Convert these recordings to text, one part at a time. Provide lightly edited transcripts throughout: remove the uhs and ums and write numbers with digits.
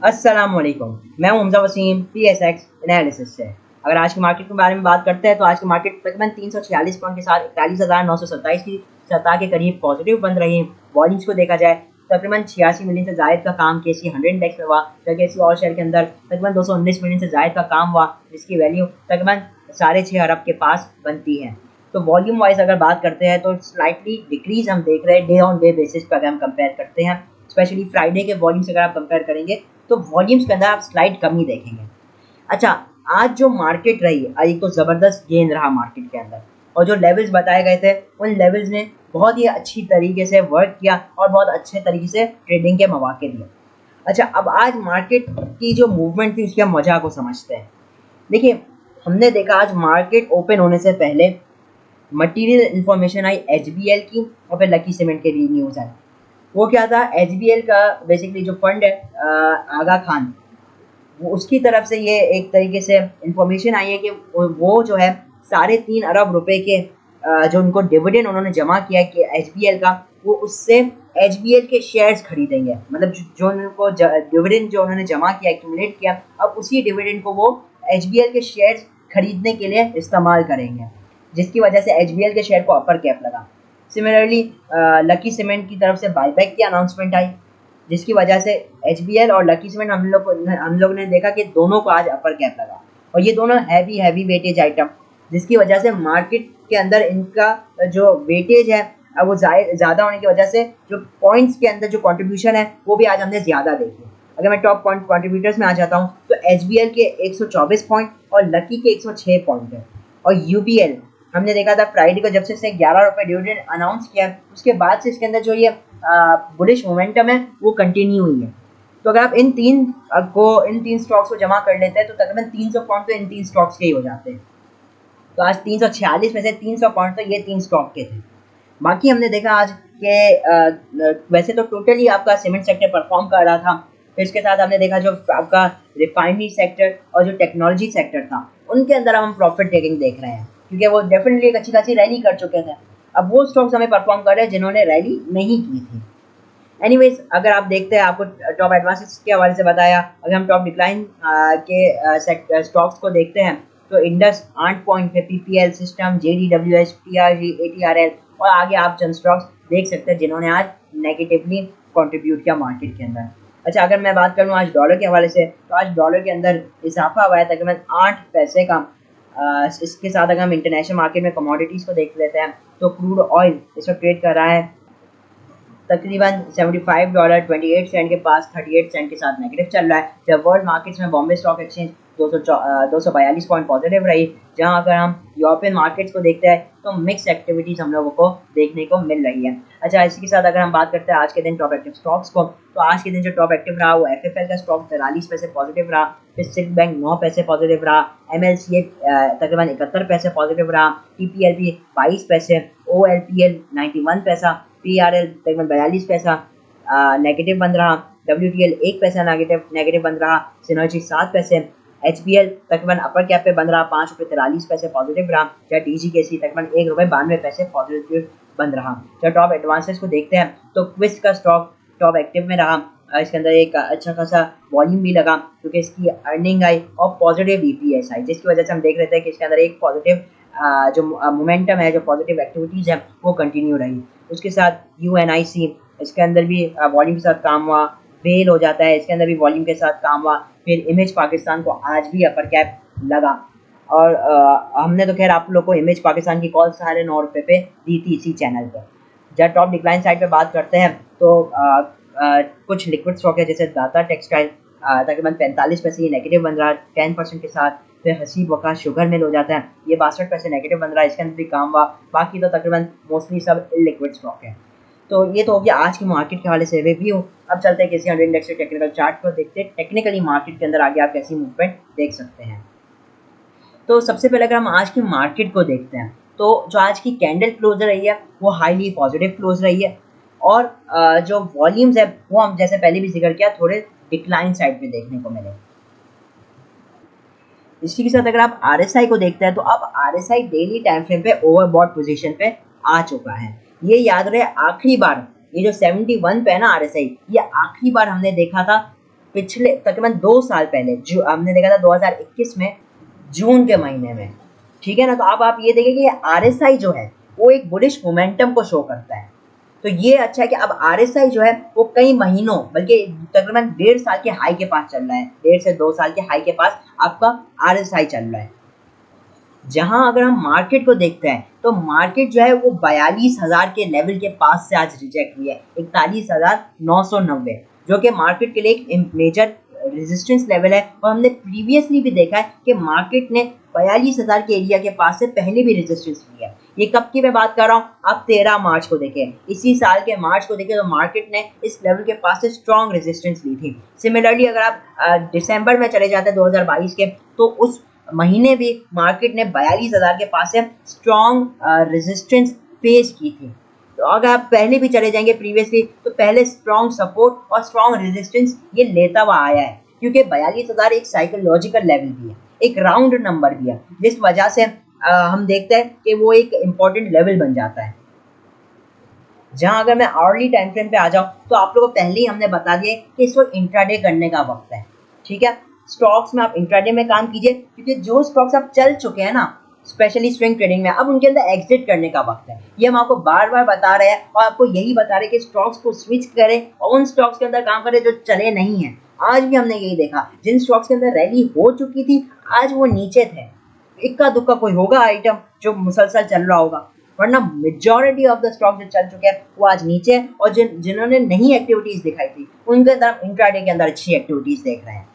अस्सलामुअलैकुम। मैं हूं हमजा वसीम PSX एनालिसिस से। अगर आज की मार्केट के बारे में बात करते हैं तो आज की मार्केट तकरीबन 346 पॉइंट के साथ 41,927 की सतह के करीब पॉजिटिव बन रही है। वॉल्यूम्स को देखा जाए तकरीबन 86 मिलियन से जायद का काम KC 100 इंडेक्स में हुआ, जबकि किसी और शेयर के अंदर तकरीबन 219 मिलियन से जायद का काम हुआ, जिसकी वैल्यू तकरीबन 6.5 अरब के पास बनती है। तो वॉल्यूम वाइज अगर बात करते हैं तो स्लाइटली डिक्रीज हम देख रहे हैं डे ऑन डे बेसिस पर। अगर हम कंपेयर करते हैं स्पेशली फ्राइडे के वॉल्यूम से अगर आप कंपेयर करेंगे तो वॉल्यूम्स के अंदर आप स्लाइड कमी देखेंगे। अच्छा, आज जो मार्केट रही, आज एक तो ज़बरदस्त गेंद रहा मार्केट के अंदर, और जो लेवल्स बताए गए थे उन लेवल्स ने बहुत ही अच्छी तरीके से वर्क किया और बहुत अच्छे तरीके से ट्रेडिंग के मौके दिए। अच्छा, अब आज मार्केट की जो मूवमेंट थी उसकी हम वजह को समझते हैं। देखिए, हमने देखा आज मार्केट ओपन होने से पहले मटेरियल इन्फॉर्मेशन आई HBL की और फिर लकी सीमेंट के लिए न्यूज़ आई। वो क्या था, HBL का बेसिकली जो फंड है आगा खान, वो उसकी तरफ से ये एक तरीके से इंफॉर्मेशन आई है कि वो जो है 3.5 अरब रुपए के जो उनको डिविडेंड उन्होंने जमा किया है कि HBL का, वो उससे HBL के शेयर्स खरीदेंगे। मतलब जो उनको डिविडेंड जो उन्होंने जमा किया, एक्यूमुलेट किया, अब उसी डिविडेंड को वो HBL के शेयर्स खरीदने के लिए इस्तेमाल करेंगे, जिसकी वजह से HBL के शेयर को अपर कैप लगा। सिमिलरली लकी सीमेंट की तरफ से बाईबैक की अनाउंसमेंट आई, जिसकी वजह से HBL और लकी सीमेंट हम लोग ने देखा कि दोनों को आज अपर कैप लगा, और ये दोनों हैवी वेटेज आइटम, जिसकी वजह से मार्केट के अंदर इनका जो वेटेज है अब वो ज़्यादा होने की वजह से जो पॉइंट्स के अंदर जो कंट्रीब्यूशन है वो भी आज हमने ज़्यादा देखी। अगर मैं टॉप पॉइंट कंट्रीब्यूटर्स में आ जाता हूँ तो HBL के 124 पॉइंट और लकी के 106 पॉइंट है। और UBL हमने देखा था फ्राइडे को जब से इसने 11 रुपये डिविडेंड अनाउंस किया, उसके बाद से इसके अंदर जो ये बुलिश मोमेंटम है वो कंटिन्यू हुई है। तो अगर आप इन तीन स्टॉक्स को जमा कर लेते हैं तो तकरीबन 300 पॉइंट तो इन तीन स्टॉक्स के ही हो जाते हैं। तो आज 346 में से 300 पॉइंट तो ये तीन स्टॉक के थे। बाकी हमने देखा आज के वैसे तो टोटली आपका सीमेंट सेक्टर परफॉर्म कर रहा था, फिर इसके साथ हमने देखा जो आपका रिफाइनरी सेक्टर और जो टेक्नोलॉजी सेक्टर था उनके अंदर हम प्रॉफिट टेकिंग देख रहे हैं, क्योंकि वो डेफिनेटली एक अच्छी खासी रैली कर चुके थे। अब वो स्टॉक्स हमें परफॉर्म कर रहे हैं जिन्होंने रैली नहीं की थी। एनीवेज, अगर आप देखते हैं, आपको टॉप एडवांसेस के हवाले से बताया, अगर हम टॉप डिक्लाइन के स्टॉक्स को देखते हैं तो इंडस 8 पॉइंट पे, PPL system, JDWS, TRG, ATRL, और आगे आप चंद स्टॉक्स देख सकते हैं जिन्होंने आज नेगेटिवली कंट्रीब्यूट किया मार्केट के अंदर। अच्छा, अगर मैं बात करूँ आज डॉलर के हवाले से तो आज डॉलर के अंदर इजाफा हुआ है तकरीबन 8 पैसे का। इसके साथ अगर हम इंटरनेशनल मार्केट में कमोडिटीज़ को देख लेते हैं तो क्रूड ऑयल इस वक्त ट्रेड कर रहा है तकरीबन $75.28 के पास 38 सेंट के साथ नेगेटिव चल रहा है। जब वर्ल्ड मार्केट्स में Bombay stock exchange 242 point positive रही, जहां अगर हम यूरोपियन मार्केट्स को देखते हैं तो मिक्स एक्टिविटीज़ हम लोगों को देखने को मिल रही है। अच्छा, इसी के साथ अगर हम बात करते हैं आज के दिन टॉप एक्टिव स्टॉक्स को, तो आज के दिन जो टॉप एक्टिव रहा वो FFL का स्टॉक 43 पैसे पॉजिटिव रहा, फिर सिल्क बैंक 9 पैसे पॉजिटिव रहा, MLCA तकरीबन 71 पैसे पॉजिटिव रहा, TPLP 22 पैसे, OLPL 91 पैसा, PRL तकरीबन 42 पैसा नेगेटिव बन रहा, WTL 1 पैसा नेगेटिव बन रहा, सिनर्जी 7 पैसे, HBL तकरीबन अपर कैप पे बन रहा 5.43 रुपये पॉजिटिव रहा, या DGKC तकरीबन 1.92 रुपये पॉजिटिव बन रहा। जब टॉप एडवांसेस को देखते हैं तो क्विस्ट का स्टॉक टॉप एक्टिव में रहा, इसके अंदर एक अच्छा खासा वॉल्यूम भी लगा क्योंकि इसकी अर्निंग आई और पॉजिटिव EPS आई, जिसकी वजह से हम देख रहे थे कि इसके अंदर एक पॉजिटिव जो मोमेंटम है, जो पॉजिटिव एक्टिविटीज़ है वो कंटिन्यू रही। उसके साथ UNIC, इसके अंदर भी वॉल्यूम के साथ काम हुआ, फेल हो जाता है, इसके अंदर भी वॉल्यूम के साथ काम हुआ। फिर इमेज पाकिस्तान को आज भी अपर कैप लगा, और हमने तो खैर आप लोग को इमेज पाकिस्तान की कॉल 9.5 रुपये पे दी थी इसी चैनल पर। जब टॉप डिक्लाइन साइड पे बात करते हैं तो कुछ लिक्विड स्टॉक है जैसे दाता टेक्सटाइल तकरीबन 45 पैसे ये नेगेटिव बन रहा है 10% के साथ। फिर हसीब वका शुगर मिल हो जाता है, ये 62 पैसे नेगेटिव बन रहा है, इसके अंदर भी काम हुआ। बाकी तो तकरीबन मोस्टली सब लिक्विड स्टॉक है। तो ये तो हो गया आज की मार्केट के हवाले से रिव्यू। अब चलते हैं किसी 100 इंडेक्स के टेक्निकल चार्ट को देखते हैं, टेक्निकली मार्केट के अंदर आगे आप कैसी मूवमेंट देख सकते हैं। तो सबसे पहले अगर हम आज की मार्केट को देखते हैं तो जो आज की कैंडल क्लोज रही है वो हाईली पॉजिटिव क्लोज रही है, और जो वॉल्यूम्स है वो हम जैसे पहले भी जिक्र किया थोड़े डिक्लाइन साइड पे देखने को मिले। इसी के साथ अगर आप RSI को देखते हैं तो अब RSI डेली टाइम फ्रेम पे ओवरबॉट पोजीशन पे आ चुका है। ये याद रहे, आखिरी बार ये जो 71 पे है ना RSI, ये आखिरी बार हमने देखा था पिछले तकरीबन 2 साल पहले जो हमने देखा था 2021 में जून के महीने में, ठीक है ना। तो अब आप ये देखें कि RSI जो है वो एक बुलिश मोमेंटम को शो करता है। तो ये अच्छा है कि अब RSI जो है वो कई महीनों बल्कि तकरीबन 1.5 साल के हाई के पास चल रहा है, 1.5 से 2 साल के हाई के पास आपका RSI चल रहा है। जहां अगर हम मार्केट को देखते हैं तो मार्केट जो है वो 42,000 के लेवल के पास से आज रिजेक्ट हुई है, 41,990, जो कि मार्केट के लिए एक मेजर रेजिस्टेंस लेवल है। और हमने प्रीवियसली भी देखा है कि मार्केट ने 42,000 के एरिया के पास से पहले भी रेजिस्टेंस लिया है। ये कब की मैं बात कर रहा हूँ, आप 13 मार्च को देखें, इसी साल के मार्च को देखें, तो मार्केट ने इस लेवल के पास से स्ट्रॉन्ग रेजिस्टेंस ली थी। सिमिलरली अगर आप दिसंबर में चले जाते हैं 2022 के, तो उस महीने भी मार्केट ने 42,000 के पास से स्ट्रॉन्ग रेजिस्टेंस फेस की थी। तो अगर आप पहले भी चले जाएंगे प्रीवियसली, तो पहले स्ट्रॉन्ग सपोर्ट और स्ट्रॉन्ग रेजिस्टेंस ये लेता हुआ आया है, क्योंकि 42,000 एक साइकोलॉजिकल लेवल भी है, एक राउंड नंबर भी है, जिस वजह से हम देखते हैं कि वो एक इम्पॉर्टेंट लेवल बन जाता है। जहां अगर मैं आवर्ली टाइम फ्रेम पे आ जाऊं, तो आप लोगों को पहले ही हमने बता दिया कि इस वक्त इंट्राडे करने का वक्त है, ठीक है। स्टॉक्स में आप इंट्राडे में काम कीजिए, क्योंकि जो स्टॉक्स आप चल चुके हैं ना, स्पेशली स्विंग ट्रेडिंग में, अब उनके अंदर एग्जिट करने का वक्त है। ये हम आपको बार बार बता रहे हैं और आपको यही बता रहे हैं कि स्टॉक्स को स्विच करें और उन स्टॉक्स के अंदर काम करें जो चले नहीं हैं। आज भी हमने यही देखा, जिन स्टॉक्स के अंदर रैली हो चुकी थी आज वो नीचे थे, इक्का दुक्का कोई होगा आइटम जो मुसलसल चल रहा होगा, वरना मेजॉरिटी ऑफ द स्टॉक जो चल चुके हैं वो आज नीचे है। और जिन्होंने नई एक्टिविटीज दिखाई थी उनके अंदर इंट्राडे के अंदर अच्छी एक्टिविटीज देख रहे हैं।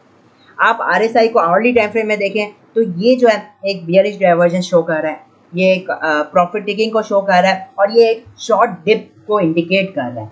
आप RSI को आवर्ली टाइम फ्रेम में देखें तो ये जो है एक बियरिश डाइवर्जेंस शो कर रहा है, ये एक प्रॉफिट टेकिंग को शो कर रहा है और ये एक शॉर्ट डिप को इंडिकेट कर रहा है।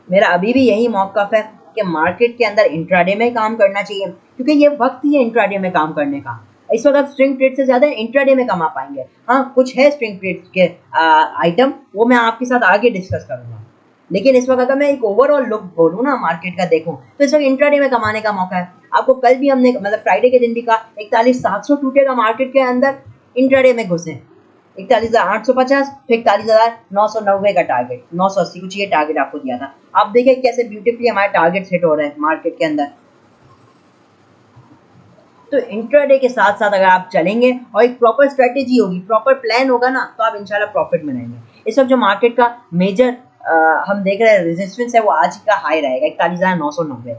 मेरा अभी भी यही मौक़िफ़ है कि मार्केट के अंदर इंट्राडे में काम करना चाहिए, क्योंकि ये वक्त ही है इंट्राडे में काम करने का। इस वक्त आप स्ट्रिंग ट्रेड से ज़्यादा इंट्राडे में कमा पाएंगे। हाँ, कुछ है स्ट्रिंग ट्रेड के आइटम, वो मैं आपके साथ आगे डिस्कस करूँगा, लेकिन इस वक्त अगर मैं एक ओवरऑल लुक बोलूँ ना मार्केट का देखूँ, तो इस वक्त इंट्राडे में कमाने का मौका है। आपको कल भी हमने मतलब फ्राइडे के दिन भी कहा 41,700 टूटेगा मार्केट के अंदर, इंट्राडे में घुसे 41,850, फिर 41,990 का टारगेट, 980 कुछ ये टारगेट आपको दिया था। आप देखिए कैसे ब्यूटीफुली हमारे टारगेट हिट हो रहे हैं मार्केट के अंदर। तो इंट्राडे के साथ साथ अगर आप चलेंगे और एक प्रॉपर स्ट्रेटेजी होगी, प्रॉपर प्लान होगा ना, तो आप इंशाल्लाह प्रॉफिट में रहेंगे। इस वक्त जो मार्केट का मेजर हम देख रहे हैं रेजिस्टेंस है वो आज का हाई रहेगा 41,990।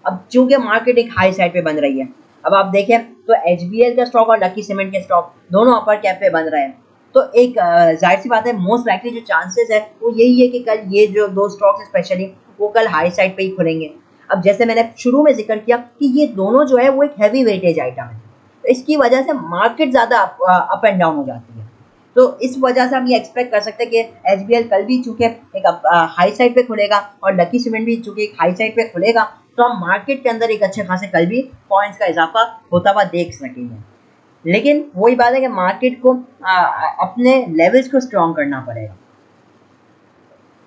अब चूंकि मार्केट एक हाई साइड पे बन रही है, अब आप देखें तो HBL का स्टॉक और लकी सीमेंट के स्टॉक दोनों अपर कैप पे बन रहे हैं। तो एक जाहिर सी बात है, मोस्ट लाइकली जो चांसेस है वो यही है कि कल ये जो दो स्टॉक्स स्पेशली वो कल हाई साइड पे ही खुलेंगे। अब जैसे मैंने शुरू में जिक्र किया कि ये दोनों जो है वो एक हैवी वेटेज आइटम है, तो इसकी वजह से मार्केट ज़्यादा अप एंड डाउन हो जाती है। तो इस वजह से हम ये एक्सपेक्ट कर सकते हैं कि HBL कल भी चूंकि एक हाई साइड पे खुलेगा और लकी सीमेंट भी चूंकि एक हाई साइड पे खुलेगा, तो हम मार्केट के अंदर एक अच्छे खासे कल भी पॉइंट्स का इजाफा होता हुआ देख सकेंगे। लेकिन वही बात है कि मार्केट को अपने लेवल्स को स्ट्रॉन्ग करना पड़ेगा।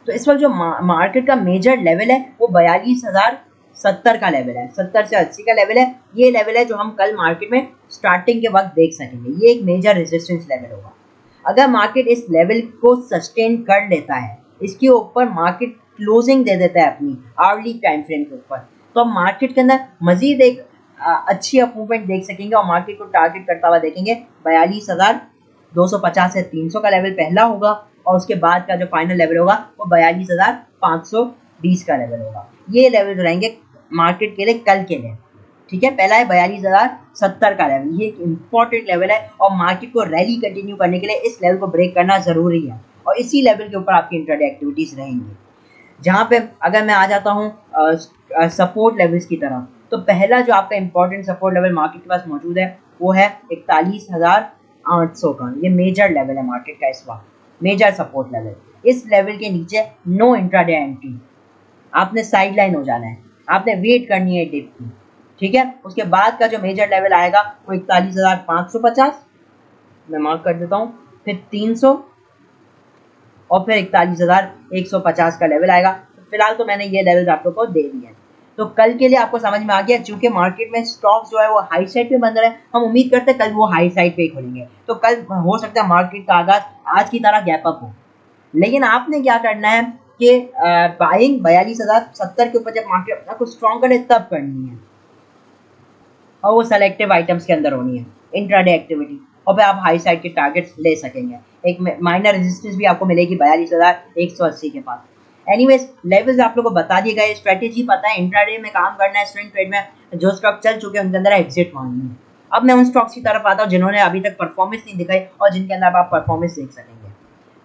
तो इस वक्त जो मार्केट का मेजर लेवल है वो 42,070 का लेवल है, 70 से 80 का लेवल है। ये लेवल है जो हम कल मार्केट में स्टार्टिंग के वक्त देख सकेंगे, ये एक मेजर रेजिस्टेंस लेवल होगा। अगर मार्केट इस लेवल को सस्टेन कर लेता है, इसके ऊपर मार्केट क्लोजिंग दे देता है अपनी आवर्ली टाइम फ्रेम के ऊपर, तो हम मार्केट के अंदर मजीद एक अच्छी अप्रूवमेंट देख सकेंगे और मार्केट को टारगेट करता हुआ देखेंगे। 42,250 से 300 का लेवल पहला होगा और उसके बाद का जो फाइनल लेवल होगा वो 42,520 का लेवल होगा। ये लेवल जो रहेंगे मार्केट के लिए कल के लिए, ठीक है। पहला है 42,070 का लेवल, ये एक इम्पॉर्टेंट लेवल है और मार्केट को रैली कंटिन्यू करने के लिए इस लेवल को ब्रेक करना ज़रूरी है और इसी लेवल के ऊपर आपकी इंट्राडे एक्टिविटीज़ रहेंगी। जहाँ पे अगर मैं आ जाता हूँ सपोर्ट लेवल्स की तरफ, तो पहला जो आपका इंपॉर्टेंट सपोर्ट लेवल मार्केट के पास मौजूद है वो है 41,800 का। ये मेजर लेवल है मार्केट का इस वक्त, मेजर सपोर्ट लेवल। इस लेवल के नीचे नो इंट्राडे एंट्री, आपने साइड लाइन हो जाना है, आपने वेट करनी है डिप की, ठीक है। उसके बाद का जो मेजर लेवल आएगा वो 41,550, मैं मार्क कर देता हूँ, फिर 300 और फिर 41,150 का लेवल आएगा। तो फिलहाल तो मैंने ये लेवल्स आप लोग को दे दिए हैं। तो कल के लिए आपको समझ में आ गया, चूंकि मार्केट में स्टॉक्स जो है वो हाई साइड पे बन रहे हैं, हम उम्मीद करते हैं कल वो हाई साइड पे ही खुलेंगे। तो कल हो सकता है मार्केट का आगाज आज की तरह गैप अप हो, लेकिन आपने क्या करना है कि बाइंग 42,070 के ऊपर जब मार्केट अपना कुछ स्ट्रॉन्ग करे तब करनी है, और वो सेलेक्टिव आइटम्स के अंदर होनी है, इंट्राडे एक्टिविटी। और फिर आप हाई साइड के टारगेट्स ले सकेंगे। एक माइनर रेजिस्टेंस भी आपको मिलेगी 42,180 के पास। एनीवेज लेवल्स आप लोगों को बता दिए गए, स्ट्रेटेजी पता है, इंट्राडे में काम करना है, स्विंग ट्रेड में जो स्टॉक चल चुके हैं उनके अंदर एग्जिट मारनी है। अब मैं उन स्टॉक्स की तरफ आता हूँ जिन्होंने अभी तक परफॉर्मेंस नहीं दिखाई और जिनके अंदर आप परफॉर्मेंस देख सकेंगे।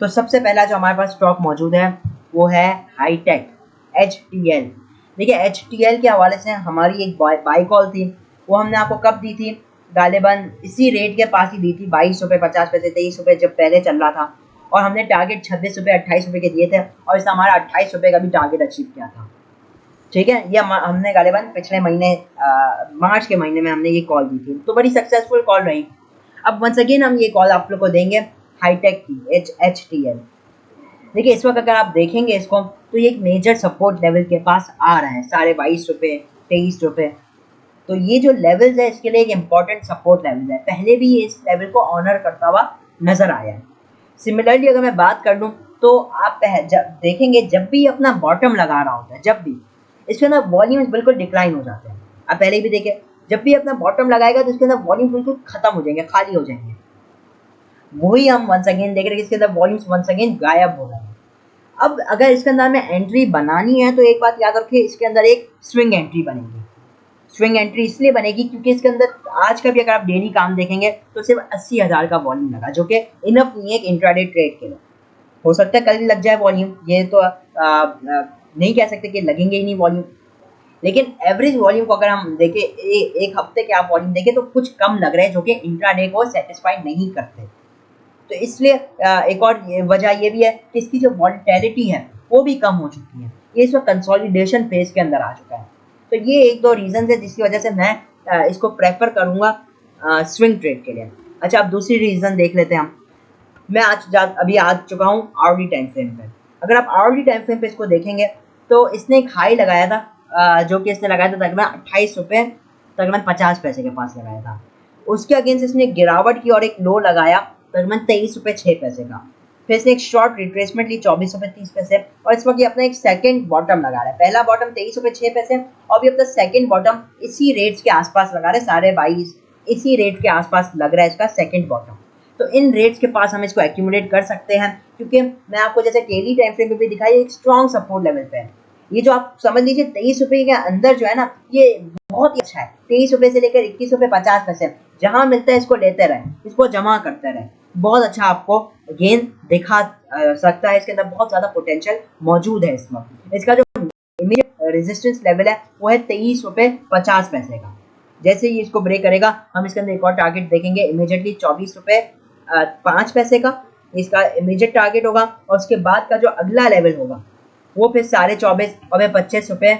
तो सबसे पहला जो हमारे पास स्टॉक मौजूद है वो है हाईटेक, HTL। देखिए HTL के हवाले से हमारी एक बाई कॉल थी, वो हमने आपको कब दी थी, गालिबन इसी रेट के पास ही दी थी, 22 रुपये 50 पैसे, 23 रुपये जब पहले चल रहा था, और हमने टारगेट 26 रुपये 28 रुपये के दिए थे, और इससे हमारा 28 रुपये का भी टारगेट अचीव किया था। ठीक है, ये हमने गालिबन पिछले महीने मार्च के महीने में हमने ये कॉल दी थी, तो बड़ी सक्सेसफुल कॉल रही। अब वंस अगेन हम ये कॉल आप लोग को देंगे हाईटेक की, HTL। देखिए इस वक्त अगर आप देखेंगे इसको तो ये एक मेजर सपोर्ट लेवल के पास आ रहा है, 22.5 रुपये 23 रुपये। तो ये जो लेवल्स है इसके लिए एक इम्पॉर्टेंट सपोर्ट लेवल है, पहले भी ये इस लेवल को ऑनर करता हुआ नजर आया है। सिमिलरली अगर मैं बात कर लूँ तो आप जब देखेंगे जब भी अपना बॉटम लगा रहा होता है, जब भी इसके अंदर वॉल्यूम्स बिल्कुल डिक्लाइन हो जाते हैं। आप पहले भी देखें, जब भी अपना बॉटम लगाएगा तो इसके अंदर वॉल्यूम बिल्कुल खत्म हो जाएंगे, खाली हो जाएंगे। वही हम वंस अगेन देख रहे हैं कि इसके अंदर वॉल्यूम्स वंस अगेन गायब हो रहे हैं। अब अगर इसके अंदर हमें एंट्री बनानी है तो एक बात याद रखिए, इसके अंदर एक स्विंग एंट्री बनेगी। स्विंग एंट्री इसलिए बनेगी क्योंकि इसके अंदर आज का भी अगर आप डेली काम देखेंगे तो सिर्फ 80,000 का वॉल्यूम लगा, जो कि इनफ नहीं है एक इंट्राडे ट्रेड के लिए। हो सकता है कल लग जाए वॉल्यूम, ये तो नहीं कह सकते कि लगेंगे ही नहीं वॉल्यूम, लेकिन एवरेज वॉल्यूम को अगर हम देखें, एक हफ्ते के आप वॉल्यूम देखें तो कुछ कम लग रहे हैं, जो कि इंट्राडे को सेटिस्फाई नहीं करते। तो इसलिए एक और वजह ये भी है कि इसकी जो वॉलेटिलिटी है वो भी कम हो चुकी है, ये इस वक्त कंसोलिडेशन फेज के अंदर आ चुका है। तो ये एक दो रीजन है जिसकी वजह से मैं इसको प्रेफर करूंगा स्विंग ट्रेड के लिए। अच्छा, अब दूसरी रीजन देख लेते हैं हम। मैं अभी आ चुका हूँ आवर्ली टाइम फ्रेम पे। अगर आप आवर्ली टाइम फ्रेम पे इसको देखेंगे तो इसने एक हाई लगाया था, जो कि इसने लगाया था तकरीबन 28 रुपये तकरीबन 50 पैसे के पास लगाया था। उसके अगेंस्ट इसने गिरावट की और एक लो लगाया तकरीबन 23 रुपये 6 पैसे का। फिर इसने एक शॉर्ट रिट्रेसमेंट ली 24 रुपये 30 पैसे, और इस वक्त ये अपना एक सेकंड बॉटम लगा रहा है। पहला बॉटम 23 रुपये 6 पैसे, और भी अपना सेकंड बॉटम इसी रेट्स के आसपास लगा रहे, 22.5 इसी रेट के आसपास लग रहा है इसका सेकंड बॉटम। तो इन रेट्स के पास हम इसको एक्यूमुलेट कर सकते हैं, क्योंकि मैं आपको जैसे डेली टाइम फ्रेम पे भी दिखाई एक स्ट्रॉन्ग सपोर्ट लेवल पे है। ये जो आप समझ लीजिए 23 रुपये के अंदर जो है ना, ये बहुत ही अच्छा है। 23 रुपये से लेकर 21 रुपये 50 पैसे जहाँ मिलता है इसको लेते रहें, इसको जमा करते रहें, बहुत अच्छा आपको गेन दिखा सकता है। इसके अंदर बहुत ज़्यादा पोटेंशियल मौजूद है इस वक्त। इसका जो इमीडिएट रेजिस्टेंस लेवल है वो है 23 रुपये 50 पैसे का। जैसे ही इसको ब्रेक करेगा हम इसके अंदर एक और टारगेट देखेंगे इमीडिएटली 24 रुपये 5 पैसे का, इसका इमीडिएट टारगेट होगा। और उसके बाद का जो अगला लेवल होगा वो फिर 24.5 और 25 रुपये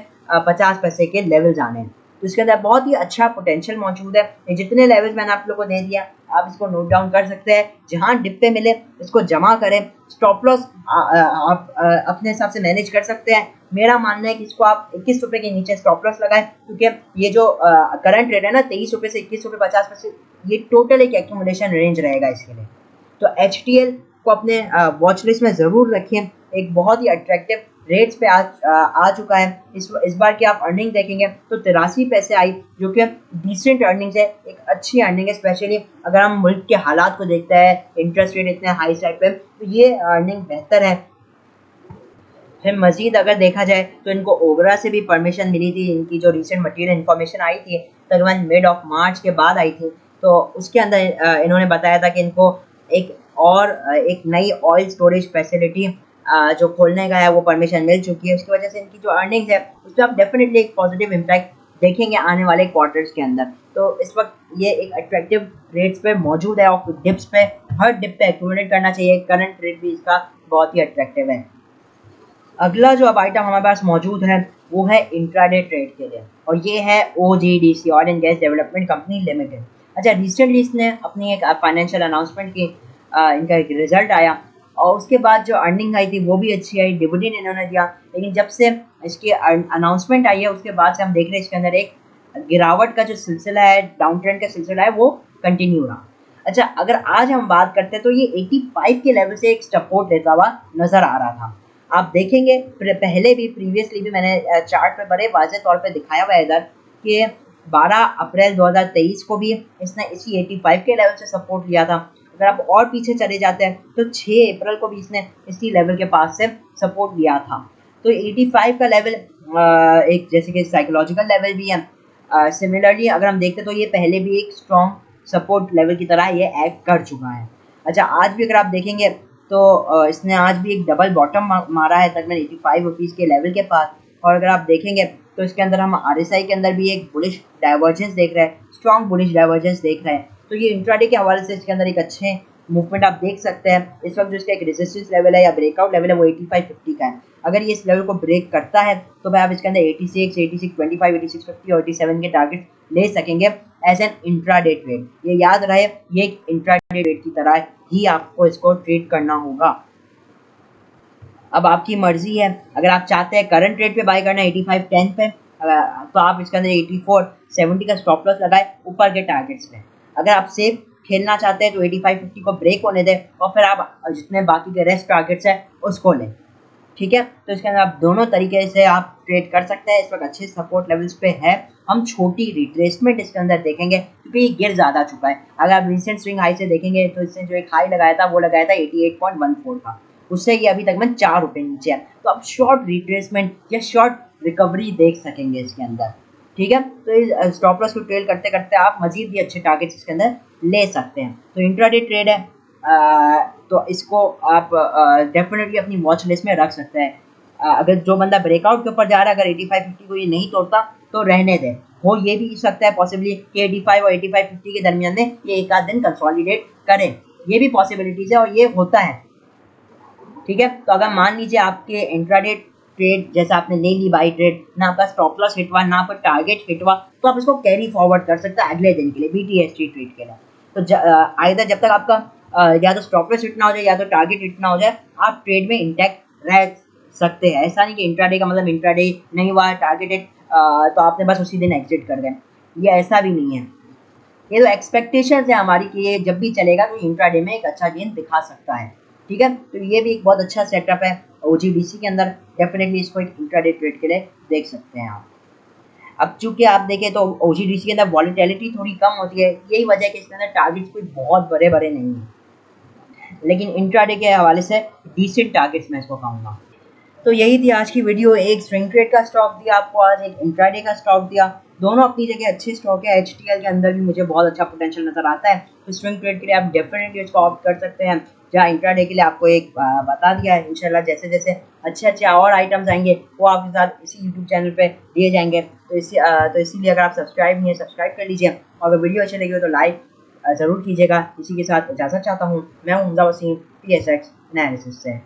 50 पैसे के लेवल जाने हैं। तो इसके अंदर बहुत ही अच्छा पोटेंशियल मौजूद है। ये जितने लेवल्स मैंने आप लोगों को दे दिया आप इसको नोट डाउन कर सकते हैं, जहाँ डिप पे मिले इसको जमा करें। स्टॉप लॉस आप अपने हिसाब से मैनेज कर सकते हैं। मेरा मानना है कि इसको आप 21 रुपये के नीचे स्टॉप लॉस लगाएं, क्योंकि ये जो करंट रेट है ना 23 रुपये से 21 रुपये 50 पैसे, ये टोटल एक एक्यूमुलेशन रेंज रहेगा इसके लिए। तो HTL को अपने वॉच लिस्ट में ज़रूर रखें, एक बहुत ही अट्रैक्टिव रेट्स पे आ चुका है। इस बार की आप अर्निंग देखेंगे तो 83 पैसे आई, जो कि डिसेंट अर्निंग्स है, एक अच्छी अर्निंग है। स्पेशली अगर हम मुल्क के हालात को देखते हैं, इंटरेस्ट रेट इतने हाई साइड पे, तो ये अर्निंग बेहतर है। फिर मजीद अगर देखा जाए तो इनको ओबरा से भी परमिशन मिली थी। इनकी जो रिसेंट मटेरियल इन्फॉर्मेशन आई थी तकरीबन मिड ऑफ मार्च के बाद आई थी, तो उसके अंदर इन्होंने बताया था कि इनको एक नई ऑयल स्टोरेज फैसिलिटी जो खोलने का है वो परमिशन मिल चुकी है। उसकी वजह से इनकी जो अर्निंग्स है उस पर आप डेफिनेटली एक पॉजिटिव इम्पैक्ट देखेंगे आने वाले क्वार्टर्स के अंदर। तो इस वक्त ये एक अट्रैक्टिव रेट्स पे मौजूद है, और डिप्स पे हर डिप पे एक्यूमुलेट करना चाहिए। करंट रेट भी इसका बहुत ही अट्रैक्टिव है। अगला जो अब आइटम हमारे पास मौजूद है वो है इंट्राडे ट्रेड के लिए, और ये है OGDC, oil and gas development company limited. अच्छा, रिसेंटली इसने अपनी एक फाइनेंशियल अनाउंसमेंट की, इनका एक रिजल्ट आया, और उसके बाद जो अर्निंग आई थी वो भी अच्छी आई, डिविडेंड इन्होंने दिया। लेकिन जब से इसकी अनाउंसमेंट आई है उसके बाद से हम देख रहे हैं इसके अंदर एक गिरावट का जो सिलसिला है, डाउन ट्रेंड का सिलसिला है, वो कंटिन्यू रहा। अच्छा, अगर आज हम बात करते हैं तो ये 85 के लेवल से एक सपोर्ट लेता हुआ नजर आ रहा था। आप देखेंगे पहले भी प्रीवियसली भी मैंने चार्ट पे बड़े वाज़ेह तौर पे दिखाया हुआ है इधर कि 12 अप्रैल 2023 को भी इसने इसी 85 के लेवल से सपोर्ट लिया था। अगर आप और पीछे चले जाते हैं तो 6 अप्रैल को भी इसने इसी लेवल के पास से सपोर्ट लिया था। तो 85 का लेवल एक जैसे कि साइकोलॉजिकल लेवल भी है। सिमिलरली अगर हम देखते तो ये पहले भी एक स्ट्रॉन्ग सपोर्ट लेवल की तरह ये एक्ट कर चुका है। अच्छा, आज भी अगर आप देखेंगे तो इसने आज भी एक डबल बॉटम मारा है तकरीबन 85 रुपीज़ के लेवल के पास। और अगर आप देखेंगे तो इसके अंदर हम RSI के अंदर भी एक बुलिश डाइवर्जेंस देख रहे हैं, स्ट्रॉन्ग बुलिश डाइवर्जेंस देख रहे हैं। तो ये इंट्राडे के हवाले से इसके अंदर एक अच्छे मूवमेंट आप देख सकते हैं। इस वक्त जो इसका एक रेजिस्टेंस लेवल है या ब्रेकआउट लेवल है वो 85.50 का है। अगर ये इस लेवल को ब्रेक करता है तो भाई आप इसके अंदर 86, 86.25, 86.50 और 87 के टारगेट ले सकेंगे एज एन इंट्राडे ट्रेड। ये याद रहे, ये एक इंट्राडे ट्रेड की तरह ही आपको इसको ट्रेड करना होगा। अब आपकी मर्जी है, अगर आप चाहते हैं करंट रेट पे बाय करना 85.10 पे तो आप इसके अंदर 84.70 का स्टॉप लॉस लगाए ऊपर के टारगेट्स में। अगर आप सेफ खेलना चाहते हैं तो 85.50 को ब्रेक होने दें और फिर आप जितने बाकी के रेस्ट टारगेट्स हैं उसको लें। ठीक है, तो इसके अंदर आप दोनों तरीके से आप ट्रेड कर सकते हैं। इस वक्त अच्छे सपोर्ट लेवल्स पे है। हम छोटी रिट्रेसमेंट इसके अंदर देखेंगे क्योंकि ये गिर ज़्यादा चुका है। अगर आप रिसेंट स्विंग हाई से देखेंगे तो इसने जो एक हाई लगाया था वो लगाया था 88.14 का, उससे ये अभी तक 4 रुपये नीचे है। तो आप शॉर्ट रिट्रेसमेंट या शॉर्ट रिकवरी देख सकेंगे इसके अंदर। ठीक है, तो इस स्टॉप लॉस को ट्रेल करते करते आप मजीद भी अच्छे टारगेट्स इसके अंदर ले सकते हैं। तो इंट्राडे ट्रेड है, तो इसको आप डेफिनेटली अपनी वॉच लिस्ट में रख सकते हैं। अगर जो बंदा ब्रेकआउट के ऊपर जा रहा है, अगर 85-50 को ये नहीं तोड़ता तो रहने दें। हो ये भी सकता है पॉसिबली कि 85 और 85-50 के दरमियान में ये एक आध दिन कंसोलिडेट करें, ये भी पॉसिबिलिटीज है और ये होता है। ठीक है, तो अगर मान लीजिए आपके इंट्राडे ट्रेड जैसा आपने ले ली बाई ट्रेड, ना आपका स्टॉप लॉस हिट हुआ ना आपका टारगेट हिट हुआ, तो आप इसको कैरी फॉरवर्ड कर सकते हैं अगले दिन के लिए BTST ट्रेड के लिए। तो आइदर जब तक आपका या तो स्टॉप लॉस हिट ना हो जाए या तो टारगेट हिट ना हो जाए, आप ट्रेड में इंटैक्ट रह सकते हैं। ऐसा नहीं कि इंट्राडे का मतलब इंट्राडे नहीं हुआ टारगेट हिट तो आपने बस उसी दिन एग्जिट कर दें, ये ऐसा भी नहीं है। ये तो एक्सपेक्टेशन है हमारी कि ये जब भी चलेगा तो इंट्राडे में एक अच्छा गेन दिखा सकता है। ठीक है, तो ये भी एक बहुत अच्छा सेटअप है OGDC के अंदर। डेफिनेटली इसको एक इंट्राडे ट्रेड के लिए देख सकते हैं आप। अब चूंकि आप देखें तो OGDC के अंदर वॉलेटिलिटी थोड़ी कम होती है, यही वजह है कि इसके अंदर टारगेट्स कोई बहुत बड़े बड़े नहीं हैं, लेकिन इंट्राडे के हवाले से डिसेंट टारगेट्स मैं इसको कहूँगा। तो यही थी आज की वीडियो। एक स्विंग ट्रेड का स्टॉक दिया आपको आज, एक इंट्राडे का स्टॉक दिया। दोनों अपनी जगह अच्छे स्टॉक है। HTL के अंदर भी मुझे बहुत अच्छा पोटेंशियल नजर आता है, तो स्विंग ट्रेड के लिए आप डेफिनेटली इसको ऑप्ट कर सकते हैं। जहाँ इंट्राडे के लिए आपको एक बता दिया है। इंशाल्लाह जैसे जैसे अच्छे अच्छे और आइटम्स आएंगे वो आपके साथ इसी यूट्यूब चैनल पे दिए जाएंगे। तो इसीलिए अगर आप सब्सक्राइब नहीं है सब्सक्राइब कर लीजिए, और अगर वीडियो अच्छी लगी हो तो लाइक ज़रूर कीजिएगा। इसी के साथ इजाज़त चाहता हूँ। मैं हूँ हमजा वसीम PSX एनालिसिस से।